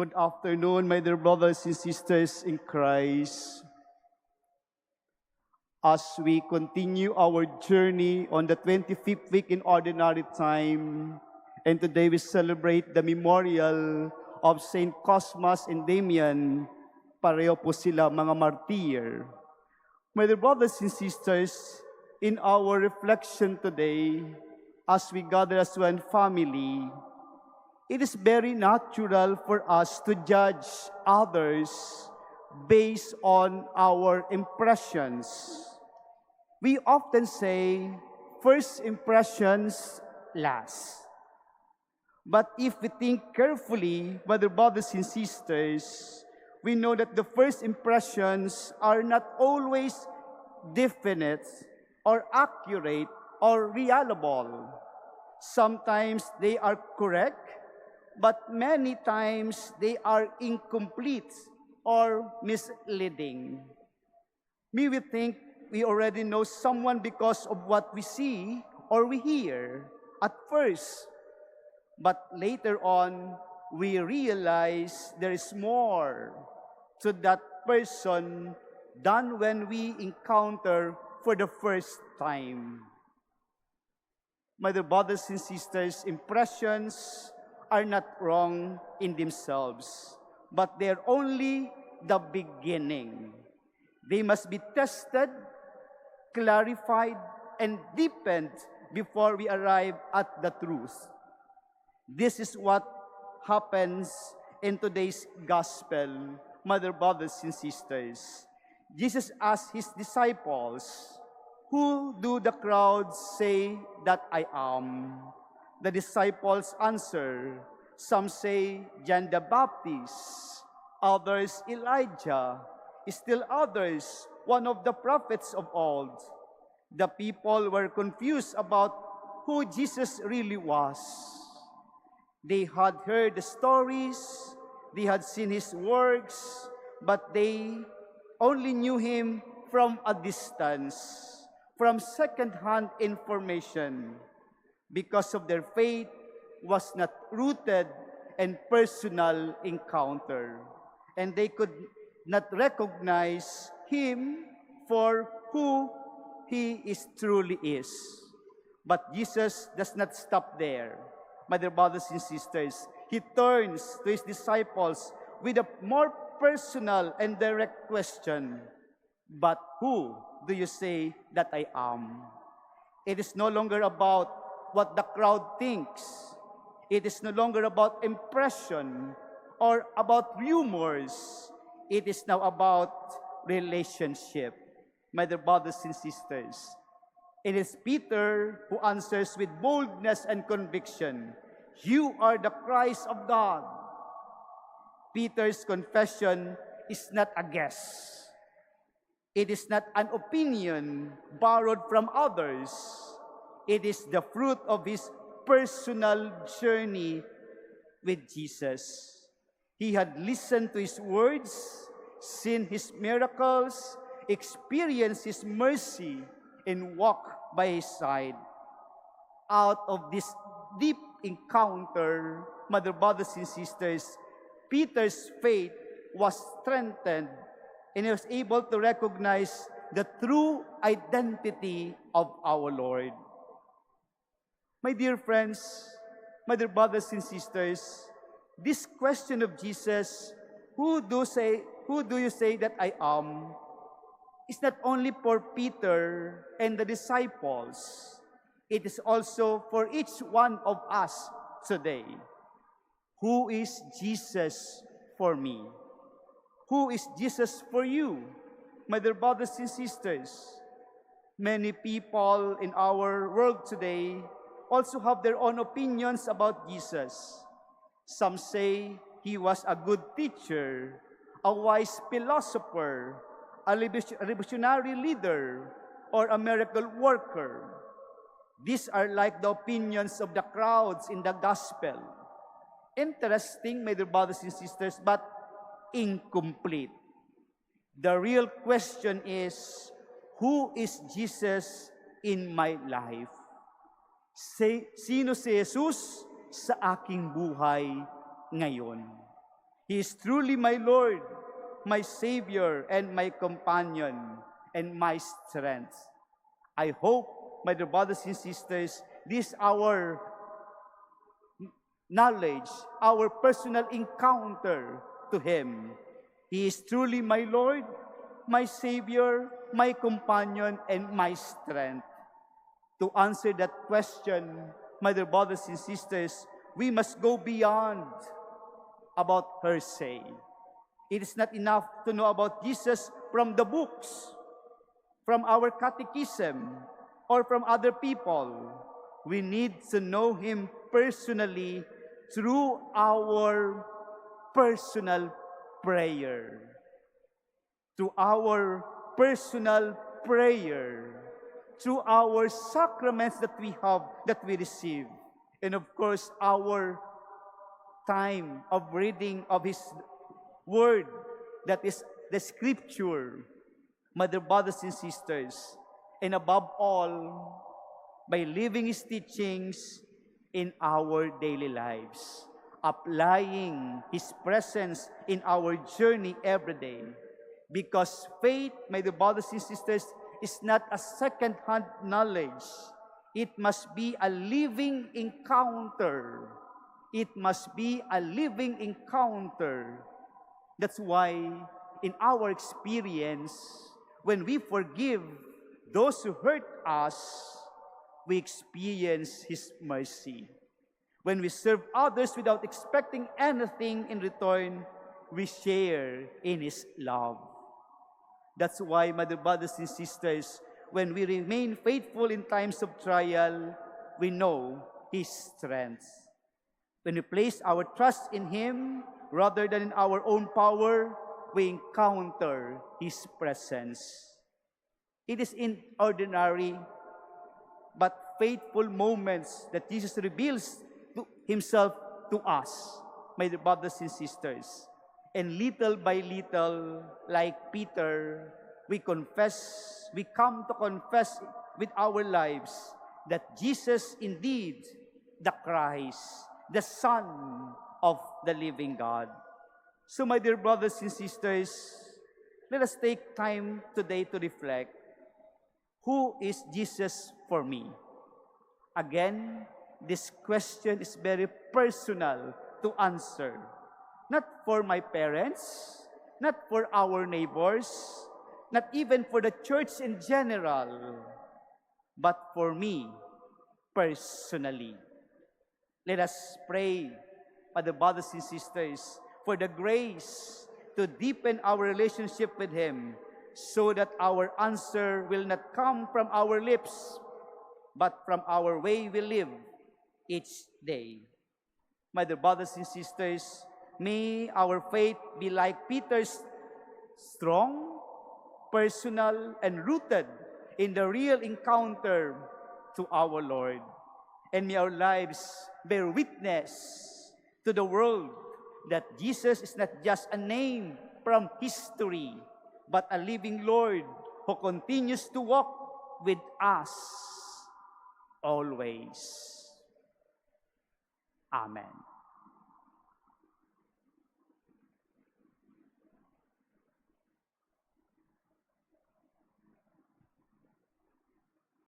Good afternoon, my dear brothers and sisters in Christ. As we continue our journey on the 25th week in Ordinary Time, and today we celebrate the memorial of Saint Cosmas and Damian, pareho po sila mga martir. My dear brothers and sisters, in our reflection today, as we gather as one family, it is very natural for us to judge others based on our impressions. We often say, first impressions last. But if we think carefully, brothers and sisters, we know that the first impressions are not always definite or accurate or reliable. Sometimes they are correct, but many times they are incomplete or misleading. May we think we already know someone because of what we see or we hear at first, but later on we realize there is more to that person than when we encounter for the first time. My dear brothers and sisters, impressions are not wrong in themselves, but they're only the beginning. They must be tested, clarified, and deepened before we arrive at the truth. This is what happens in today's gospel, my dear brothers and sisters. Jesus asked his disciples, "Who do the crowds say that I am?" The disciples answer, some say John the Baptist, others Elijah, still others one of the prophets of old. The people were confused about who Jesus really was. They had heard the stories, they had seen his works, but they only knew him from a distance, from second-hand information, because of their faith was not rooted in personal encounter, and they could not recognize him for who he truly is. But Jesus does not stop there. My dear brothers and sisters, he turns to his disciples with a more personal and direct question. But who do you say that I am? It is no longer about what the crowd thinks. It is no longer about impression or about rumors. It is now about relationship. My dear brothers and sisters, it is Peter who answers with boldness and conviction, "You are the Christ of God." Peter's confession is not a guess. It is not an opinion borrowed from others. It is the fruit of his personal journey with Jesus. He had listened to his words, seen his miracles, experienced his mercy, and walked by his side. Out of this deep encounter, my dear brothers and sisters, Peter's faith was strengthened, and he was able to recognize the true identity of our Lord. My dear friends, my dear brothers and sisters, this question of Jesus, who do you say that I am, is not only for Peter and the disciples. It is also for each one of us today. Who is Jesus for me? Who is Jesus for you, my dear brothers and sisters? Many people in our world today also have their own opinions about Jesus. Some say he was a good teacher, a wise philosopher, a revolutionary leader, or a miracle worker. These are like the opinions of the crowds in the gospel. Interesting, my dear brothers and sisters, but incomplete. The real question is, who is Jesus in my life? Sino si Jesus sa aking buhay ngayon? He is truly my Lord, my Savior, and my companion, and my strength. I hope, my dear brothers and sisters, this our knowledge, our personal encounter to Him. He is truly my Lord, my Savior, my companion, and my strength. To answer that question, my dear brothers and sisters, we must go beyond about hearsay. It is not enough to know about Jesus from the books, from our catechism, or from other people. We need to know Him personally through our personal prayer. Through our personal prayer. Through our sacraments that we have, that we receive. And of course, our time of reading of His Word, that is the Scripture, my dear brothers and sisters, and above all, by living His teachings in our daily lives, applying His presence in our journey every day. Because faith, my dear brothers and sisters, is not a second-hand knowledge. It must be a living encounter. It must be a living encounter. That's why, in our experience, when we forgive those who hurt us, we experience His mercy. When we serve others without expecting anything in return, we share in His love. That's why, my dear brothers and sisters, when we remain faithful in times of trial, we know His strength. When we place our trust in Him rather than in our own power, we encounter His presence. It is in ordinary but faithful moments that Jesus reveals Himself to us, my dear brothers and sisters. And little by little, like Peter, we come to confess with our lives that Jesus indeed the Christ, the Son of the living God. So, my dear brothers and sisters, let us take time today to reflect. Who is Jesus for me? Again, this question is very personal to answer. Not for my parents, not for our neighbors, not even for the church in general, but for me personally. Let us pray, Father, brothers and sisters, for the grace to deepen our relationship with Him, so that our answer will not come from our lips, but from our way we live each day. My dear brothers and sisters, may our faith be like Peter's, strong, personal, and rooted in the real encounter to our Lord. And may our lives bear witness to the world that Jesus is not just a name from history, but a living Lord who continues to walk with us always. Amen.